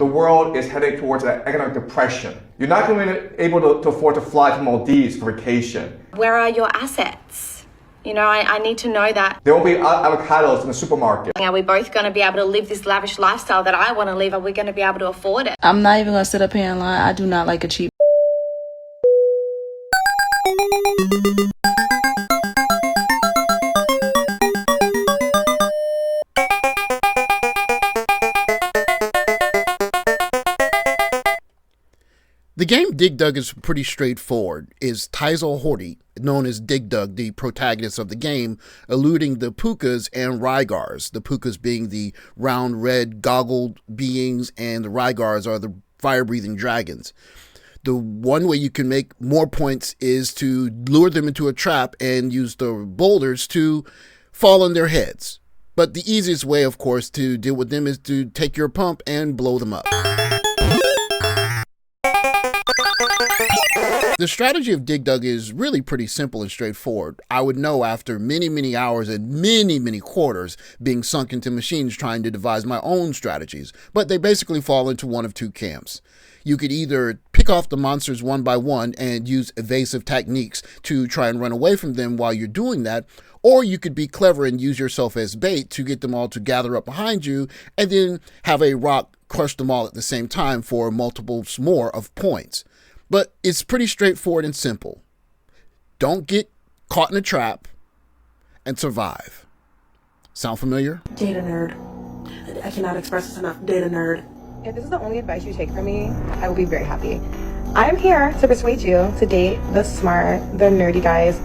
The world is heading towards an economic depression. You're not going to be able to afford to fly to Maldives for vacation. Where are your assets? You know, I need to know that. There will be avocados in the supermarket. Are we both going to be able to live this lavish lifestyle that I want to live? Are we going to be able to afford it? I'm not even going to sit up here and lie. I do not like a cheap. The game Dig Dug is pretty straightforward. Is Taisel Horty, known as Dig Dug, the protagonist of the game, eluding the Pukas and Rygars, the Pukas being the round red goggled beings and the Rygars are the fire-breathing dragons. The one way you can make more points is to lure them into a trap and use the boulders to fall on their heads. But the easiest way, of course, to deal with them is to take your pump and blow them up. The strategy of Dig Dug is really pretty simple and straightforward. I would know after many hours and many quarters being sunk into machines trying to devise my own strategies, but they basically fall into one of two camps. You could either pick off the monsters one by one and use evasive techniques to try and run away from them while you're doing that, or you could be clever and use yourself as bait to get them all to gather up behind you and then have a rock crush them all at the same time for multiples more of points. But it's pretty straightforward and simple. Don't get caught in a trap and survive. Sound familiar? Data nerd. I cannot express this enough. Data nerd. If this is the only advice you take from me, I will be very happy. I'm here to persuade you to date the smart, the nerdy guys.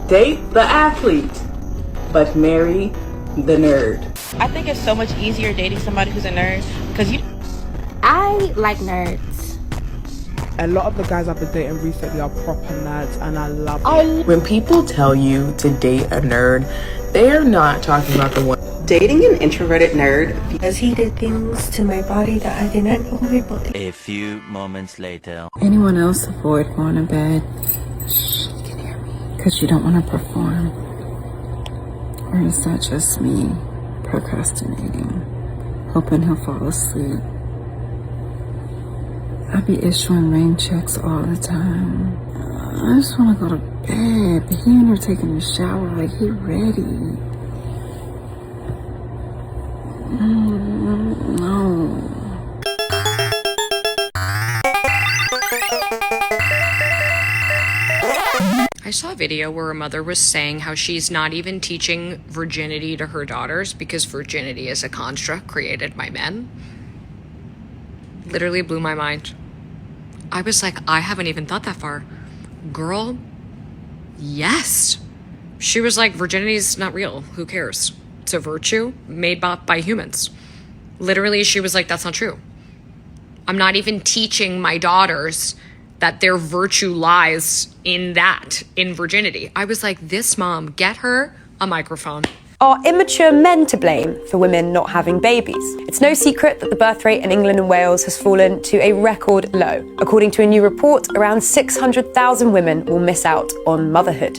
Date the athlete, but marry the nerd. I think it's so much easier dating somebody who's a nerd because I like nerds. A lot of the guys I've been dating recently are proper nerds and I love it. When people tell you to date a nerd, they're not talking about the one. Dating an introverted nerd because he did things to my body that I didn't know my body. A few moments later. Anyone else avoid going to bed? Shh, you can hear me. Because you don't want to perform. Or is that just me procrastinating, hoping he'll fall asleep? I be issuing rain checks all the time. I just want to go to bed, but he in there taking a shower like he ready. No. I saw a video where a mother was saying how she's not even teaching virginity to her daughters because virginity is a construct created by men. Literally blew my mind. I was like, I haven't even thought that far. Girl, yes. She was like, virginity is not real. Who cares? It's a virtue made by humans. Literally, she was like, that's not true. I'm not even teaching my daughters that their virtue lies in that, in virginity. I was like, this mom, get her a microphone. Are immature men to blame for women not having babies? It's no secret that the birth rate in England and Wales has fallen to a record low. According to a new report, around 600,000 women will miss out on motherhood.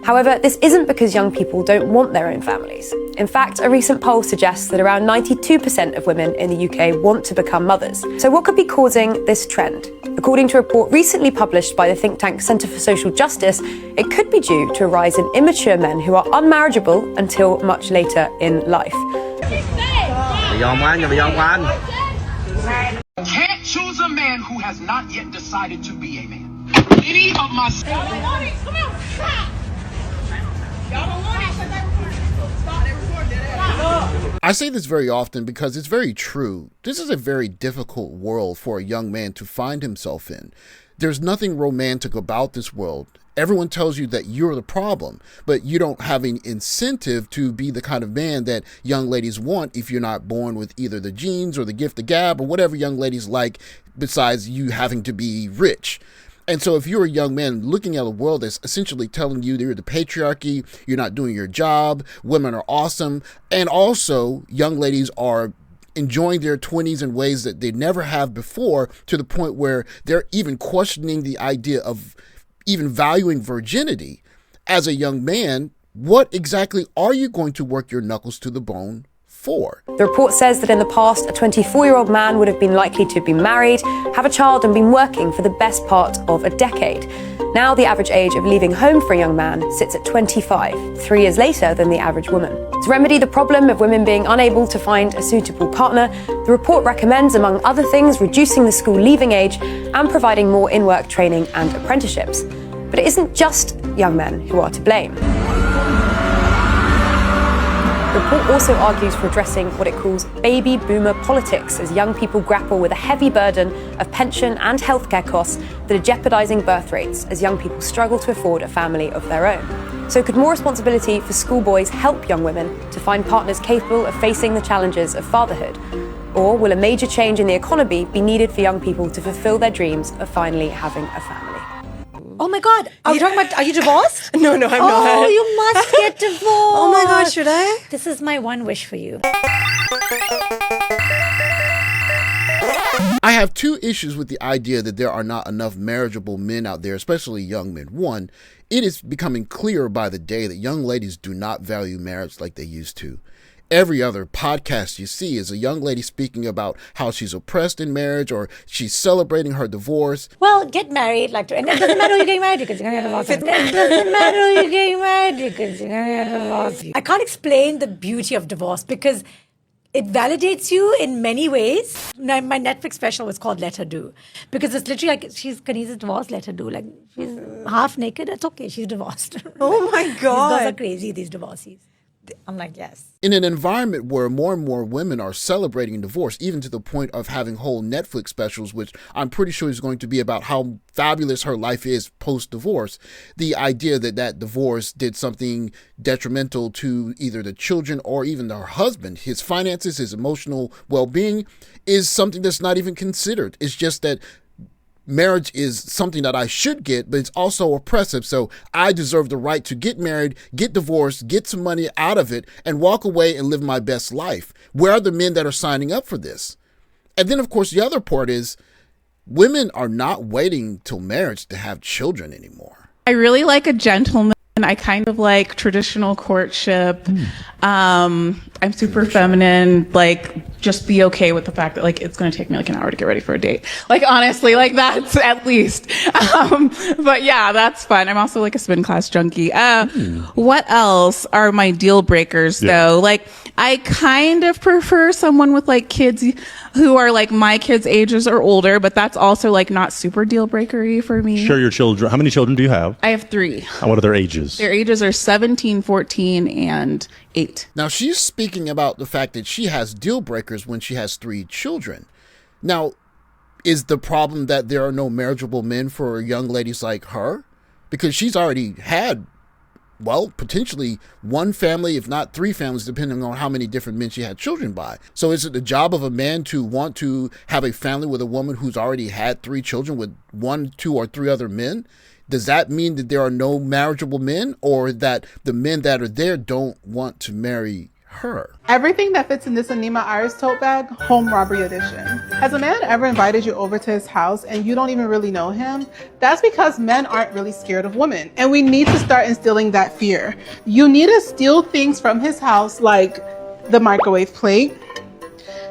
However, this isn't because young people don't want their own families. In fact, a recent poll suggests that around 92% of women in the UK want to become mothers. So what could be causing this trend? According to a report recently published by the think tank Centre for Social Justice, it could be due to a rise in immature men who are unmarriageable until much later in life. Can't choose a man who has not yet decided to be a man. Any of my... I say this very often because it's very true. This is a very difficult world for a young man to find himself in. There's nothing romantic about this world. Everyone tells you that you're the problem, but you don't have an incentive to be the kind of man that young ladies want if you're not born with either the genes or the gift of gab or whatever young ladies like besides you having to be rich. And so if you're a young man looking at a world that's essentially telling you that you're the patriarchy, you're not doing your job, women are awesome, and also young ladies are enjoying their 20s in ways that they never have before, to the point where they're even questioning the idea of even valuing virginity. As a young man, what exactly are you going to work your knuckles to the bone before. The report says that in the past, a 24-year-old man would have been likely to have been married, have a child, and been working for the best part of a decade. Now, the average age of leaving home for a young man sits at 25, 3 years later than the average woman. To remedy the problem of women being unable to find a suitable partner, the report recommends, among other things, reducing the school leaving age and providing more in-work training and apprenticeships. But it isn't just young men who are to blame. The report also argues for addressing what it calls baby boomer politics as young people grapple with a heavy burden of pension and healthcare costs that are jeopardizing birth rates as young people struggle to afford a family of their own. So could more responsibility for schoolboys help young women to find partners capable of facing the challenges of fatherhood? Or will a major change in the economy be needed for young people to fulfill their dreams of finally having a family? Oh my God. Are you talking about, are you divorced? No, I'm not. Oh, you must get divorced. Oh my God, should I? This is my one wish for you. I have two issues with the idea that there are not enough marriageable men out there, especially young men. One, it is becoming clearer by the day that young ladies do not value marriage like they used to. Every other podcast you see is a young lady speaking about how she's oppressed in marriage or she's celebrating her divorce. Well, get married. And it doesn't matter who you're getting married because you're going to get divorced. It doesn't matter who you're getting married because you're going to get divorced. I can't explain the beauty of divorce because it validates you in many ways. My Netflix special was called Let Her Do because it's literally like she's Kaniza's divorced, let her do. Like she's half naked, it's okay, she's divorced. Oh my God. These girls are crazy, these divorcees. I'm like, yes. In an environment where more and more women are celebrating divorce, even to the point of having whole Netflix specials, which I'm pretty sure is going to be about how fabulous her life is post-divorce, the idea that that divorce did something detrimental to either the children or even her husband, his finances, his emotional well-being, is something that's not even considered. It's just that marriage is something that I should get, but it's also oppressive. So I deserve the right to get married, get divorced, get some money out of it, and walk away and live my best life. Where are the men that are signing up for this? And then, of course, the other part is women are not waiting till marriage to have children anymore. I really like a gentleman. I kind of like traditional courtship. I'm super feminine. Like, just be okay with the fact that like it's going to take me like an hour to get ready for a date. Like, honestly, like that's at least. But yeah, that's fun. I'm also like a spin class junkie. What else are my deal breakers though? Like, I kind of prefer someone with like kids who are like my kids' ages or older, but that's also like not super deal breakery for me. Share your children. How many children do you have? I have 3. And what are their ages? Their ages are 17, 14, and 8. Now, she's speaking about the fact that she has deal breakers when she has 3 children. Now, is the problem that there are no marriageable men for young ladies like her? Because she's already had, well, potentially 1 family, if not 3 families, depending on how many different men she had children by. So is it the job of a man to want to have a family with a woman who's already had 3 children with 1, 2, or 3 other men? Does that mean that there are no marriageable men, or that the men that are there don't want to marry her? Everything that fits in this Anima Iris tote bag, home robbery edition. Has a man ever invited you over to his house and you don't even really know him? That's because men aren't really scared of women, and we need to start instilling that fear. You need to steal things from his house like the microwave plate.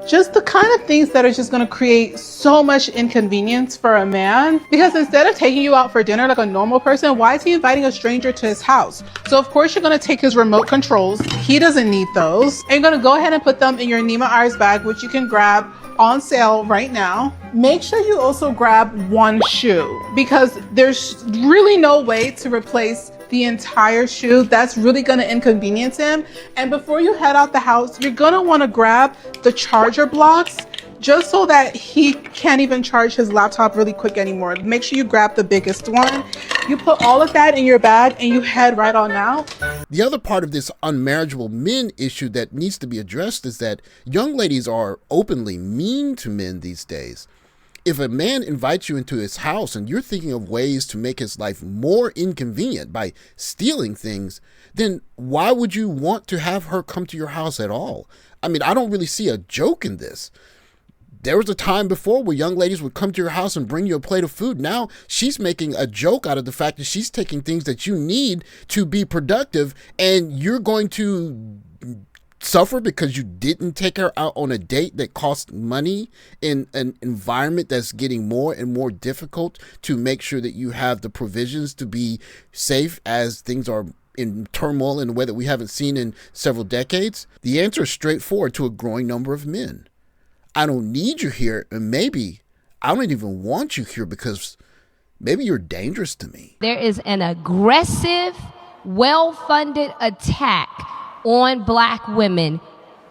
Just the kind of things that are just going to create so much inconvenience for a man. Because instead of taking you out for dinner like a normal person, why is he inviting a stranger to his house? So of course you're going to take his remote controls. He doesn't need those. And you're going to go ahead and put them in your Nima Iris bag, which you can grab on sale right now. Make sure you also grab 1 shoe, because there's really no way to replace the entire shoe. That's really going to inconvenience him. And before you head out the house, you're going to want to grab the charger blocks, just so that he can't even charge his laptop really quick anymore. Make sure you grab the biggest one. You put all of that in your bag and you head right on out. The other part of this unmarriageable men issue that needs to be addressed is that young ladies are openly mean to men these days. If a man invites you into his house and you're thinking of ways to make his life more inconvenient by stealing things, then why would you want to have her come to your house at all? I mean, I don't really see a joke in this. There was a time before where young ladies would come to your house and bring you a plate of food. Now she's making a joke out of the fact that she's taking things that you need to be productive, and you're going to suffer because you didn't take her out on a date that cost money in an environment that's getting more and more difficult to make sure that you have the provisions to be safe as things are in turmoil in a way that we haven't seen in several decades? The answer is straightforward to a growing number of men. I don't need you here, and maybe I don't even want you here because maybe you're dangerous to me. There is an aggressive, well-funded attack on Black women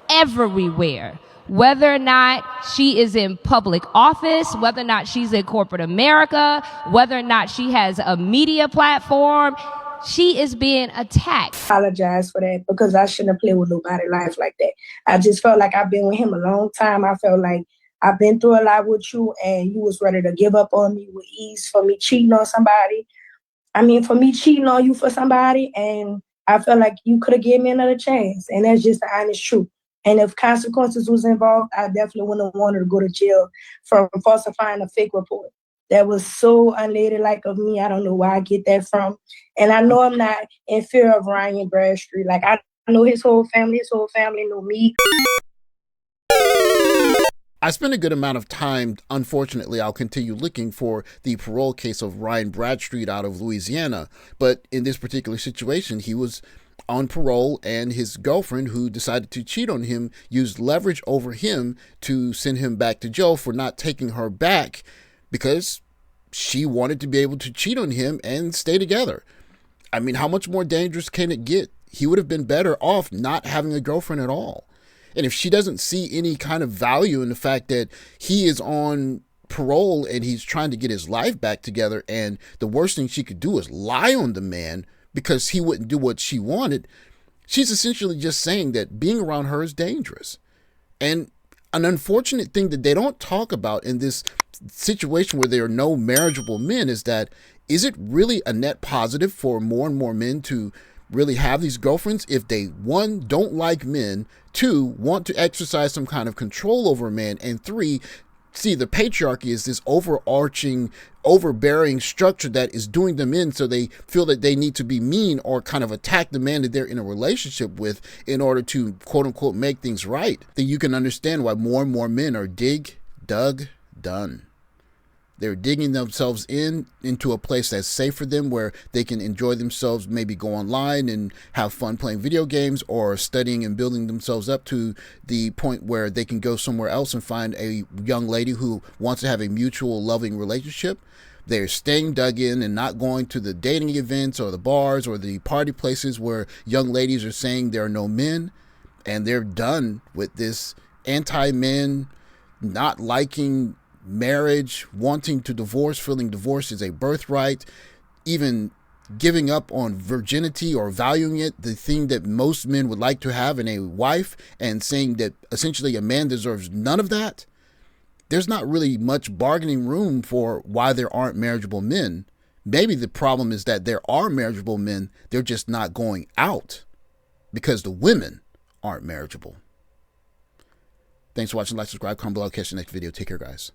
everywhere. Whether or not she is in public office, whether or not she's in corporate America, whether or not she has a media platform, she is being attacked. I apologize for that because I shouldn't have played with nobody's life like that. I just felt like I've been with him a long time. I felt like I've been through a lot with you and you was ready to give up on me with ease for me cheating on somebody. For me cheating on you for somebody, and I felt like you could have given me another chance. And that's just the honest truth. And if consequences was involved, I definitely wouldn't have wanted to go to jail for falsifying a fake report. That was so unladylike of me. I don't know where I get that from. And I know I'm not in fear of Ryan Bradstreet. Like, I know his whole family know me. I spent a good amount of time. Unfortunately, I'll continue looking for the parole case of Ryan Bradstreet out of Louisiana. But in this particular situation, he was on parole, and his girlfriend, who decided to cheat on him, used leverage over him to send him back to jail for not taking her back because she wanted to be able to cheat on him and stay together. How much more dangerous can it get? He would have been better off not having a girlfriend at all. And if she doesn't see any kind of value in the fact that he is on parole and he's trying to get his life back together, and the worst thing she could do is lie on the man because he wouldn't do what she wanted, she's essentially just saying that being around her is dangerous. And an unfortunate thing that they don't talk about in this situation where there are no marriageable men is that, is it really a net positive for more and more men to really have these girlfriends if they, one, don't like men, two, want to exercise some kind of control over a man, and three, see the patriarchy is this overarching, overbearing structure that is doing them in so they feel that they need to be mean or kind of attack the man that they're in a relationship with in order to quote unquote make things right. Then you can understand why more and more men are done. They're digging themselves into a place that's safe for them where they can enjoy themselves, maybe go online and have fun playing video games or studying and building themselves up to the point where they can go somewhere else and find a young lady who wants to have a mutual loving relationship. They're staying dug in and not going to the dating events or the bars or the party places where young ladies are saying there are no men, and they're done with this anti-men, not liking marriage, wanting to divorce, feeling divorce is a birthright, even giving up on virginity or valuing it, the thing that most men would like to have in a wife, and saying that essentially a man deserves none of that. There's not really much bargaining room for why there aren't marriageable men. Maybe the problem is that there are marriageable men, they're just not going out because the women aren't marriageable. Thanks for watching. Like, subscribe, comment below, catch you next video. Take care, guys.